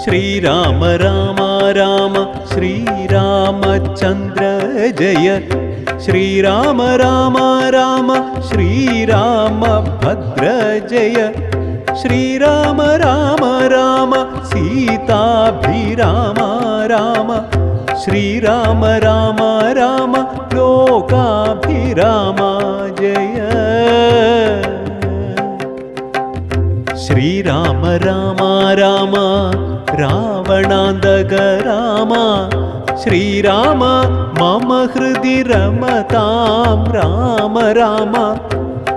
ശ്രീരാമ രാമ രാമ ശ്രീരാമചന്ദ്ര ജയ ശ്രീരാമ രാമ രാമ ശ്രീരാമഭദ്ര ജയ ശ്രീരാമ രാമ രാമ സീതാഭിരാമ രാമ ശ്രീരാമ രാമ രാമ ലോകാഭിരാമ ജയ ശ്രീരാമ രാമ രാമ രാവണാന്തക രാമ ശ്രീരാമ മമ ഹൃദി രമതാം രാമ രാമ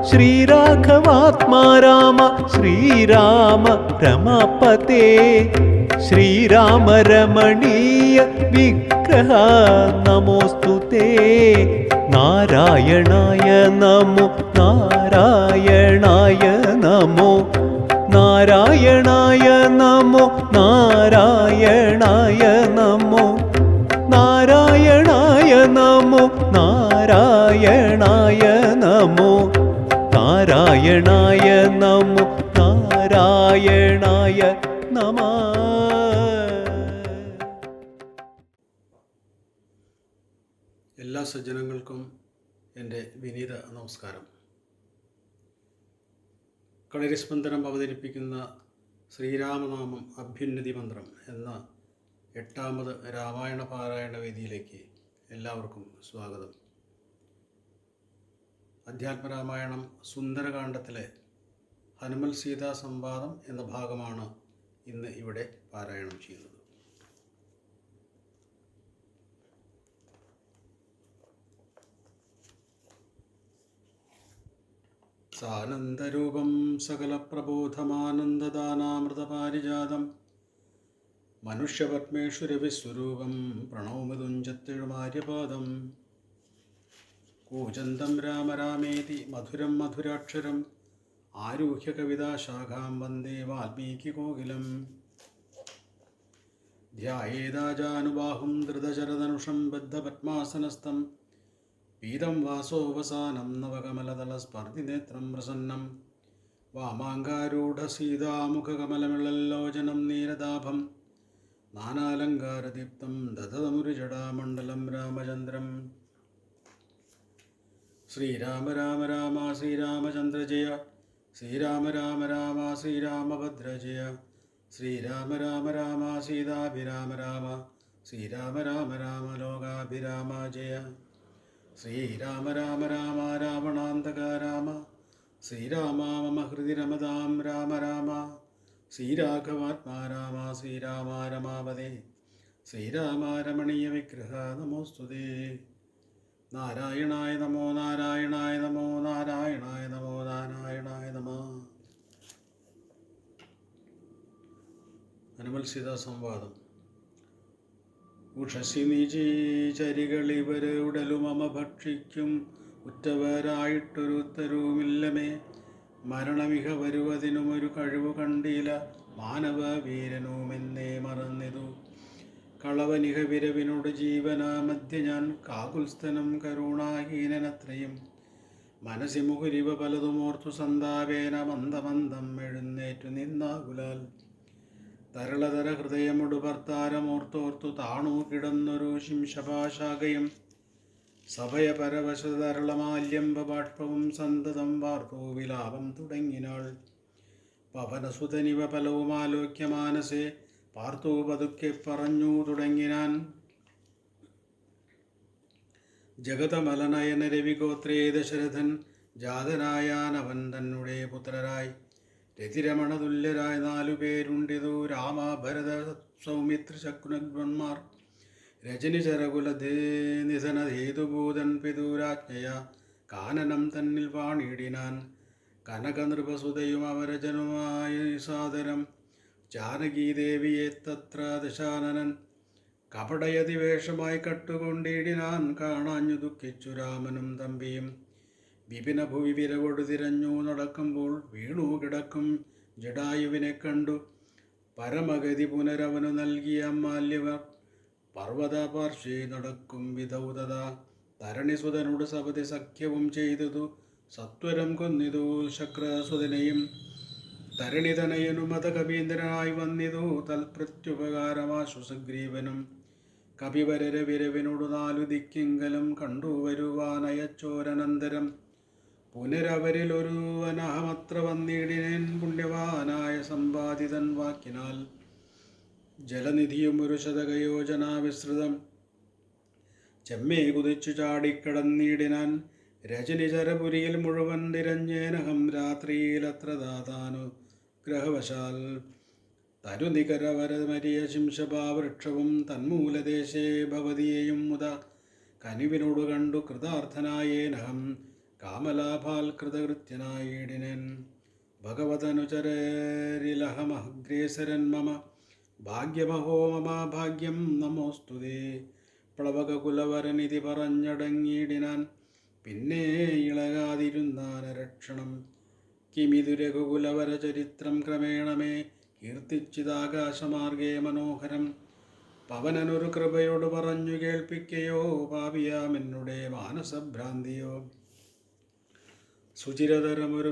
ശ്രീരാഘവാത്മാ രാമ ശ്രീരാമ രമപതേ ശ്രീരാമ രമണീയ വിഗ്രഹ നമോസ്തുതേ നാരായണായ നമോ നാരായണായ നമോ നാരായണായ നമോ നാരായണായ നമോ നാരായണായ നമോ നാരായണായ നമോ നാരായണായ നമോ നാരായണായ നമഃ. എല്ലാ സജ്ജനങ്ങൾക്കും എൻ്റെ വിനീത നമസ്കാരം. കളരിസ്പന്ദനം അവതരിപ്പിക്കുന്ന ശ്രീരാമനാമം അഭ്യുന്നതി മന്ത്രം എന്ന 8ാമത് രാമായണ പാരായണ വേദിയിലേക്ക് എല്ലാവർക്കും സ്വാഗതം. അധ്യാത്മരാമായണം സുന്ദരകാന്ഡത്തിലെ ഹനുമൽ സീതാ സംവാദം എന്ന ഭാഗമാണ് ഇന്ന് ഇവിടെ പാരായണം ചെയ്യുന്നത്. സാനന്ദരൂപം സകലപ്രബോധമാനന്ദദാനാമൃതപാരിജാതം മനുഷ്യപത്മേശ്വരവിസ്വരൂപം പ്രണൗമിതുഞ്ചത്തിഴുമാര്യപാദം കൂജന്തം രാമ രാമേതി മധുരം മധുരാക്ഷരം ആരുഹ്യ കവിതാശാഖാം വന്ദേ വാൽമീകികോകിലം ധ്യായേതാജാനുബാഹും ധൃതചരധനുഷം ബദ്ധപത്മാസനസ്ഥം പീതം വാസോവസാനം നവകമലതലസ്പർദ്ധിനേത്രം പ്രസന്നം വാമാങ്കാരൂഢസീതാമുഖകമലമിളല്ലോചനം നീരദാഭം നാനാലങ്കാരദീപ്തം ദധതമുരുജടാമണ്ഡലം രാമചന്ദ്രം. ശ്രീരാമ രാമ രാമ ശ്രീരാമചന്ദ്ര ജയ ശ്രീരാമ രാമ രാമ ശ്രീരാമഭദ്ര ജയ ശ്രീരാമ രാമ രാമ സീതാഭിരാമ രാമ ശ്രീരാമ രാമ രാമ ലോകാഭിരാമ ജയ ശ്രീരാമ രാമ രാമ രാവണാന്തക രാമ ശ്രീരാമ മമ ഹൃദി രമതാം രാമ രാമ ശ്രീരാഘവാത്മാ രാമ ശ്രീരാമ രമാപതേ ശ്രീരാമ രമണീയ വിഗ്രഹ നമോസ്തുതേ. നാരായണായ നമോ നാരായണായ നമോ നാരായണായ നമോ നാരായണായ നമഃ. ഹനുമൽ സീതാ സംവാദം. ഉഷസി നിചരികളിവരുടലുമമ ഭക്ഷിക്കും ഉറ്റവരായിട്ടൊരുത്തരുമില്ലമേ മരണമിക വരുവതിനുമൊരു കഴിവു കണ്ടില്ല മാനവ വീരനുമെന്നേ മറന്നിതു കളവനിക വിരവിനോട് ജീവനാ മധ്യ ഞാൻ കാകുൽസ്ഥനം കരുണാഹീനനത്രയും മനസ്സി മുകുരിവ പലതുമോർത്തു സന്താപേന മന്ദമന്ദം എഴുന്നേറ്റു നിന്നാകുലാൽ തരളതര ഹൃദയമൊടു ഭർത്താരമോർത്തോർത്തു താണു കിടന്നൊരു ശിംശപാശാകയും സഭയ പരവശതരളമാല്യംബ ബാഷ്പവും സന്തതം വാർത്തു വിലാപം തുടങ്ങിനാൾ. പവനസുതനിവ പലവും ആലോക്യ മാനസേ പാർത്തു പതുക്കെ പറഞ്ഞു തുടങ്ങിനാൻ. ജഗതമലനയന രവിഗോത്രേ ദശരഥൻ ജാതനായാനവൻ തന്നെ പുത്രരായി രതിരമണ തുല്യരായ 4 പേരുണ്ടിതു രാമ ഭരത സൗമിത്ര ശക്രുഘ്നന്മാർ രജനി ചരകുലനിധനഹേതുഭൂതൻ പിതുരാജ്ഞയ കാനനം തന്നിൽ വാണിടിനാൻ. കനകനൃപസുതയും അവരജനുമായി സാദരം ജാനകീദേവിയെ തത്ര ദശാനനൻ കപടയതിവേഷമായി കട്ടുകൊണ്ടിടിനാൻ. കാണാഞ്ഞു ദുഃഖിച്ചു രാമനും തമ്പിയും വിപിന ഭുവി വിരവൊടു തിരഞ്ഞു നടക്കുമ്പോൾ വീണു കിടക്കും ജടായുവിനെ കണ്ടു. പരമഗതി പുനരവനു നൽകിയ മാല്യവർ പർവ്വത പാർശ്വേ നടക്കും വിധൗതത തരണിസുതനോട് സപതി സഖ്യവും ചെയ്തതു സത്വരം കൊന്നിതു ശക്രസുതനെയും. തരണിതനയനു മതകവീന്ദ്രനായി വന്നിതു തൽപ്രത്യുപകാരമാശു സുഗ്രീവനും. കപിവരര വിരവിനോടു നാലു ദിക്കിങ്കലും കണ്ടുവരുവാനയച്ചോരനന്തരം പുനരവരിലൊരുവനഹമത്ര വന്നിടിനേൻ പുണ്യവാനായ സമ്പാദിതൻ വാക്കിനാൽ. ജലനിധിയും ഒരു ശതകയോജനാ വിസ്തൃതം ചെമ്മേ കുതിച്ചു ചാടിക്കടന്നിടിനാൻ. രജനിചരപുരിയിൽ മുഴുവൻ തിരഞ്ഞേനഹം രാത്രിയിലത്ര ദാതാനു ഗ്രഹവശാൽ. തരുനികരവരമരിയ ശിംശപാവൃക്ഷവും തന്മൂലദേശേ ഭവതിയെയും മുത കനിവിനോടു കണ്ടു കൃതാർത്ഥനായേനഹം കാമലാഭാൽ കൃതകൃത്യനായിടിനേൻ. ഭഗവതനുചരരിലഹമഗ്രേസരൻ മമ ഭാഗ്യമഹോ മമ ഭാഗ്യം നമോസ്തുതേ. പ്ലവകകുലവരനിധി പറഞ്ഞടങ്ങിയിടിനാൻ. പിന്നെ ഇളകാതിരുന്നാനരക്ഷണം. കിമിതു രഘുകുലവര ചരിത്രം ക്രമേണമേ കീർത്തിച്ചിതാകാശമാർഗേ മനോഹരം. പവനനൊരു കൃപയോട് പറഞ്ഞു കേൾപ്പിക്കയോ പാപിയാമെന്നുടെ മാനസഭ്രാന്തിയോ. സുചിരതരമൊരു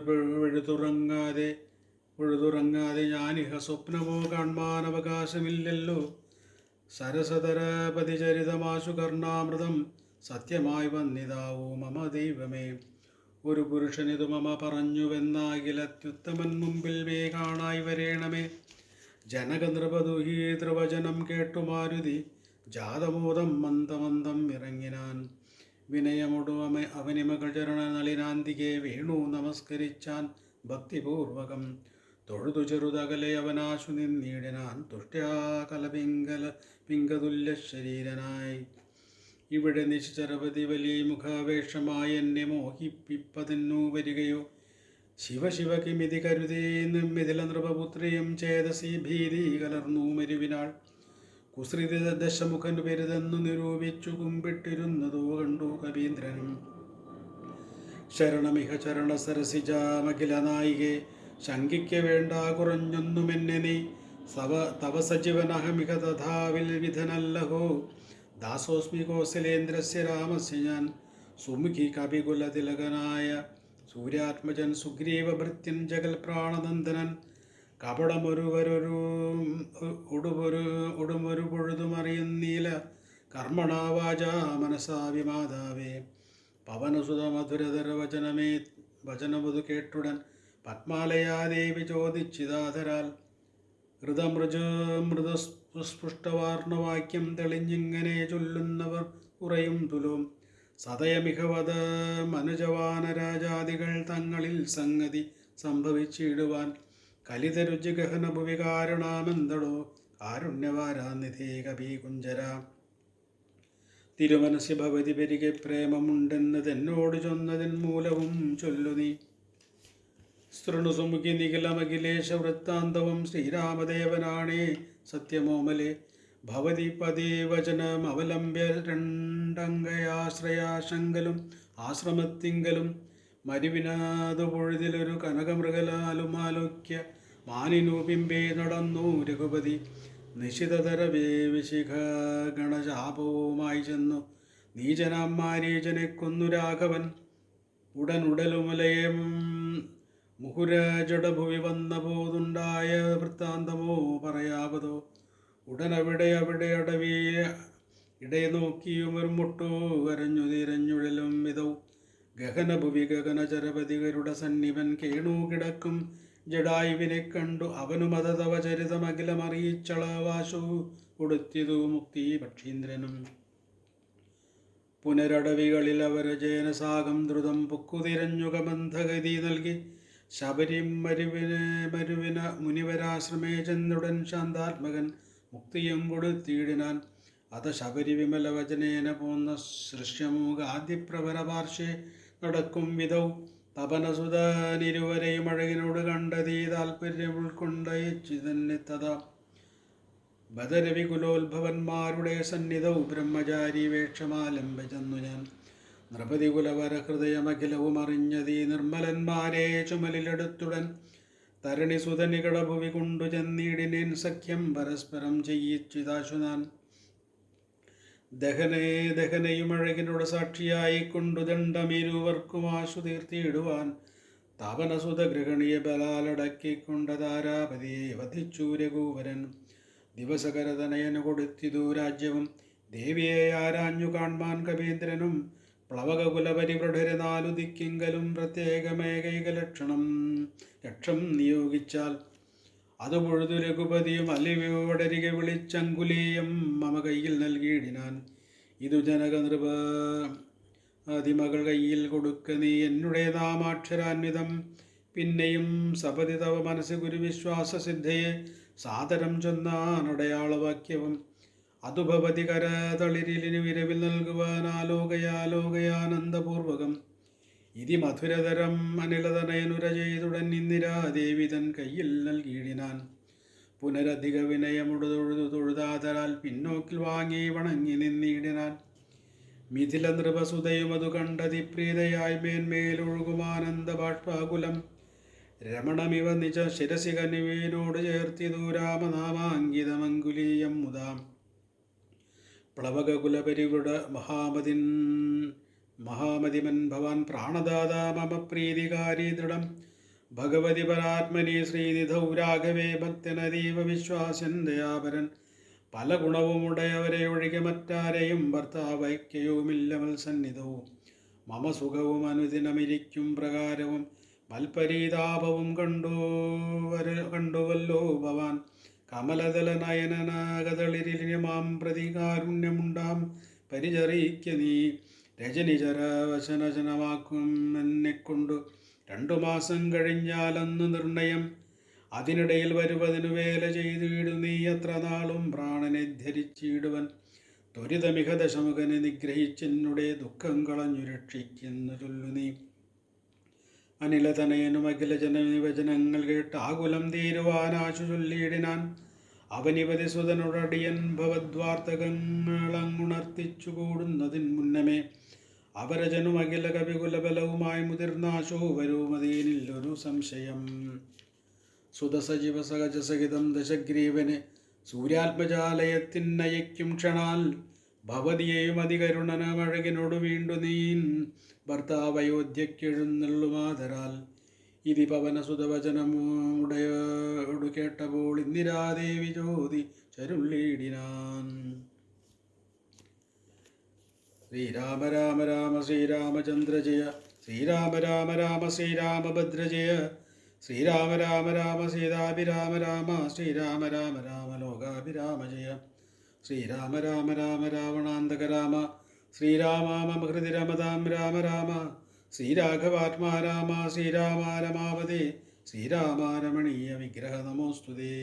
പൊഴുതുറങ്ങാതെ ഞാനിഹ സ്വപ്നമോ കാൺമാനവകാശമില്ലല്ലോ. സരസതരപതിചരിതമാശു കർണാമൃതം സത്യമായി വന്നിതാവൂ മമ ദൈവമേ. ഒരു പുരുഷനിതു മമ പറഞ്ഞുവെന്നാകിലത്യുത്തമൻ മുമ്പിൽ മേ കാണായി വരേണമേ. ജനകനൃപദുഹീ ത്രിവചനം കേട്ടു മാരുതി ജാതമോദം മന്ദമന്ദം ഇറങ്ങിനാൻ. വിനയമൊടു അവനിമകൾ ചരണനളിനാന്തികെ വീണു നമസ്കരിച്ചാൻ ഭക്തിപൂർവകം. തൊഴുതു ചെറുതകലെ അവനാശു നിന്നിടിനാൻ തുഷ്ട്യാ പിങ്കതുല്യ ശരീരനായി. ഇവിടെ നിശ്ചരപതി വലിയ മുഖാവേഷമായി എന്നെ മോഹിപ്പിപ്പതിന്നു വരികയോ. ശിവ കിമിതി കരുതേന്ന് മിഥില നൃപപുത്രിയും ചേതസി ഭീതി കലർന്നു മരുവിനാൾ. കുസൃതി ദശമുഖൻ പെരുതെന്നു നിരൂപിച്ചു കുമ്പിട്ടിരുന്നതോ കണ്ടു കവീന്ദ്രനും. ശരണമിഹ ചരണ സരസിജാമഖില നായികെ ശങ്കിക്ക വേണ്ട കുറഞ്ഞൊന്നുമെന്നെ നീ. തവ സജീവനഹമിക തഥാവിൽ വിധനല്ലഹോ. ദാസോസ്മി കൗസലേന്ദ്രസ്യ രാമസ്യ ഞാൻ. സുമുഖി കപികുലതിലകനായ സൂര്യാത്മജൻ സുഗ്രീവഭൃത്യൻ ജഗൽ പ്രാണനന്ദനൻ. കപടമൊരു പൊഴുതുമറിയുന്നീല കർമ്മണാ വാചാ മനസാ വിമാതാവേ. പവനസുത മധുരധര വചനമതു കേട്ടുടൻ പത്മാലയാദേവി ചോദിച്ചിതാതരാൽ. മൃദുസ്പുഷ്ടവാർണവാക്യം തെളിഞ്ഞിങ്ങനെ ചൊല്ലുന്നവർ കുറയും തുലോം. സതയമിഹവത മനുജവാനരാജാദികൾ തങ്ങളിൽ സംഗതി സംഭവിച്ചിടുവാൻ. കലിതരുചി ഗഹന ഭുവി കാരണാമെന്തടോ കാരുണ്യവാരാനിധേ കപി കുഞ്ചര. തിരുമനസി ഭവതി പെരികെ പ്രേമമുണ്ടെന്നതെന്നോട് ചൊന്നതിൻ മൂലവും ചൊല്ലു നീ. ശൃണുസുമുഖി നിഖിലമഖിലേശ വൃത്താന്തവും ശ്രീരാമദേവനാണേ സത്യമോമലെ. ഭവതി പതിവചനമവലംബ്യ രണ്ടംഗയാശ്രയാശങ്കലും ആശ്രമത്തിങ്കലും. മരുവിനാതു പൊഴുതിലൊരു കനകമൃഗലാലുമാലോക്യ മാനിനൂപിമ്പേ നടന്നു രഘുപതി. നിശിതതരവേ വിശിഖ ഗണശാപവുമായി ചെന്നു നീചനാം മാരീചനെ കൊന്നു രാഘവൻ. ഉടനുടലുമലയം മുഹുരജടഭുവി വന്ന പോതുണ്ടായ വൃത്താന്തമോ പറയാവതോ. ഉടനവിടെ അടവിയ ഇടയെ നോക്കിയുമൊരു മുട്ടു കരഞ്ഞു തിരഞ്ഞുഴലും വിധൗ. ഗഗനഭുവി ഗഗനചരപതികരുടെ സന്നിവൻ കേണു കിടക്കും ജഡായുവിനെ കണ്ടു. അവനുമത തവ ചരിതമഖിലമറിയിച്ചളവാശു കൊടുത്തിതു മുക്തി പക്ഷീന്ദ്രനും. പുനരടവികളിൽ അവര ജയനസാഗം ദ്രുതം പൊക്കുതിരഞ്ഞുക മന്ദഗതി നൽകി. ശബരി മരുവിന മുനിവരാശ്രമേ ചെന്നുടൻ ശാന്താത്മകൻ മുക്തിയും കൊടുത്തിടിനാൻ. അത ശബരി വിമല വചനേന പോന്ന സൃശ്യമൂകാദ്യപ്രവര പാർശ്വേ നടക്കും വിധൗ. തപനസുതനിരുവരെയും അഴകിനോട് കണ്ടതീ താൽപര്യം ഉൾക്കൊണ്ടയച്ചു തന്നെ തഥാ. ബദരവികുലോത്ഭവന്മാരുടെ സന്നിധൗ ബ്രഹ്മചാരി വേഷമാലംബ ചെന്നു ഞാൻ. നൃപതികുലവര ഹൃദയമഖിലവും അറിഞ്ഞതീ നിർമ്മലന്മാരെ ചുമലിലെടുത്തുടൻ. തരണിസുതനികടഭുവി കൊണ്ടു ചെന്നിടിനേൻ സഖ്യം പരസ്പരം ചെയ്യിച്ചിതാശു നാൻ. ദഹനയും അഴകിനോട് സാക്ഷിയായി കൊണ്ടു ദണ്ഡമിരുവർക്കും ആശു തീർത്തിയിടുവാൻ. താപനസുത ഗൃഹണിയെ ബലാലടക്കിക്കൊണ്ട താരാപതിയെ വധിച്ചു രഘുവരൻ. ദിവസകരതനയന് കൊടുത്തിതു രാജ്യവും ദേവിയെ ആരാഞ്ഞു കാൺമാൻ കവീന്ദ്രനും. പ്ലവകകുലപരിവൃഢരെ നാലു ദിക്കിങ്കലും പ്രത്യേകമേകൈക ലക്ഷം നിയോഗിച്ചാൽ അത് പൊഴുതു രഘുപതിയും അല്ലിവയോടരികെ വിളിച്ചങ്കുലീയം മമ കയ്യിൽ നൽകിയിടിനാൻ. ഇതു ജനക നൃപ അതിമകൾ കയ്യിൽ കൊടുക്ക നീ എന്നുടെ നാമാക്ഷരാന്വിതം. പിന്നെയും സപതി തവ മനസ്സ് ഗുരുവിശ്വാസസിദ്ധയെ സാദരം ചൊന്നാനടയാളവാക്യവും. അതു ഭവതി കരതളിരിലിനു വിരവിൽ നൽകുവാനാലോകയാലോകയാനന്ദപൂർവകം. ഇതി മധുരതരം അനിലതനയനുര ചെയ്തുടൻ ഇന്ദിരാദേവി തൻ കയ്യിൽ നൽകിയിടിനാൻ. പുനരധിക വിനയമുടു തൊഴുതാതരാൽ പിന്നോക്കിൽ വാങ്ങി വണങ്ങി നിന്നിടിനാൻ. മിഥില നൃപസുതയും അതു കണ്ടതിപ്രീതയായി മേന്മേലൊഴുകുമാനന്ദ ബാഷ്പാകുലം. രമണമിവ നിജ ശിരസി കനുവിനോട് ചേർത്തിതു രാമനാമാങ്കിതമങ്കുലീയം മുതാം. പ്ലവകകുലപരിവൃഢ മഹാമതിമൻ ഭവാൻ പ്രാണദാതാ മമ പ്രീതികാരി ദൃഢം. ഭഗവതി പരാത്മനി ശ്രീനിധൗ രാഘവേ ഭക്തനതീവ വിശ്വാസൻ ദയാപരൻ. പല ഗുണവുമുടയവരെ ഒഴികെ മറ്റാരെയും ഭർത്താവൈക്യവുമില്ല മത്സന്നിധവും. മമ സുഖവും അനുദിനമിരിക്കും പ്രകാരവും മൽപരീതാപവും കണ്ടുവല്ലോ ഭവാൻ. കമലദല നയനനാഗതളിരിലിന് മാം പ്രതികാരുണ്യമുണ്ടാം പരിചറിക്ക നീ. രജനിചരവശനശനമാക്കും എന്നെക്കൊണ്ടു 2 മാസം കഴിഞ്ഞാലന്ന് നിർണയം. അതിനിടയിൽ വരുവതിനു വേല ചെയ്തിടു നീ എത്ര നാളും പ്രാണനെ ധരിച്ചിടുവൻ. ത്വരിതമിക ദശമുഖനെ നിഗ്രഹിച്ചെന്നുടെ ദുഃഖം കളഞ്ഞു രക്ഷിക്കുന്നു ചൊല്ലു നീ. അനിലതനയനും അഖില ജനനിവചനങ്ങൾ കേട്ട് ആകുലം തീരുവാനാശു ചൊല്ലിയിടിനാൻ. അവനിവതി സുതനുടടിയൻ ഭവദ്വാർത്തകങ്ങളങ്ങുണർത്തിച്ചു കൂടുന്നതിൻ മുന്നമേ അവരജനും അഖില കവികുലബലവുമായി മുതിർന്നാശോ വരുമതീനില്ലൊരു സംശയം. സുതസജീവ സഹജസഹിതം ദശഗ്രീവന് സൂര്യാത്മജാലയത്തിനയക്കും ക്ഷണാൽ. ഭവതിയെയും അതികരുണനമഴകിനോട് വീണ്ടു നീൻ ഭർത്താവയോധ്യക്കെഴുന്നള്ളുമാതരാൽ. ഇതി പവനസുതവചനമുടയോടു കേട്ടപ്പോൾ ഇന്ദിരാദേവി ചോദിച്ചരുളിയിടിനാൻ. ശ്രീരാമ രാമ രാമ ശ്രീരാമചന്ദ്ര ജയ. ശ്രീരാമ രാമ രാമ ശ്രീരാമഭദ്ര ജയ. ശ്രീരാമ രാമ രാമ സീതാഭിരാമ രാമ. ശ്രീരാമ രാമ രാമ ലോകാഭിരാമ ജയ. ശ്രീരാമ രാമ രാമ രാവണാന്തക രാമ. ശ്രീരാമ മമ ഹൃദി രമതാം രാമ രാമ. ശ്രീരാഘവാത്മാ രാമ. ശ്രീരാമ രമാവതേ. ശ്രീരാമ രമണീയ വിഗ്രഹ നമോസ്തുതേ.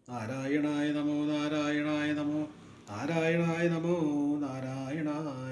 നാരായണായ നമോ നാരായണായ നമോ നാരായണായ നമോ നാരായണായ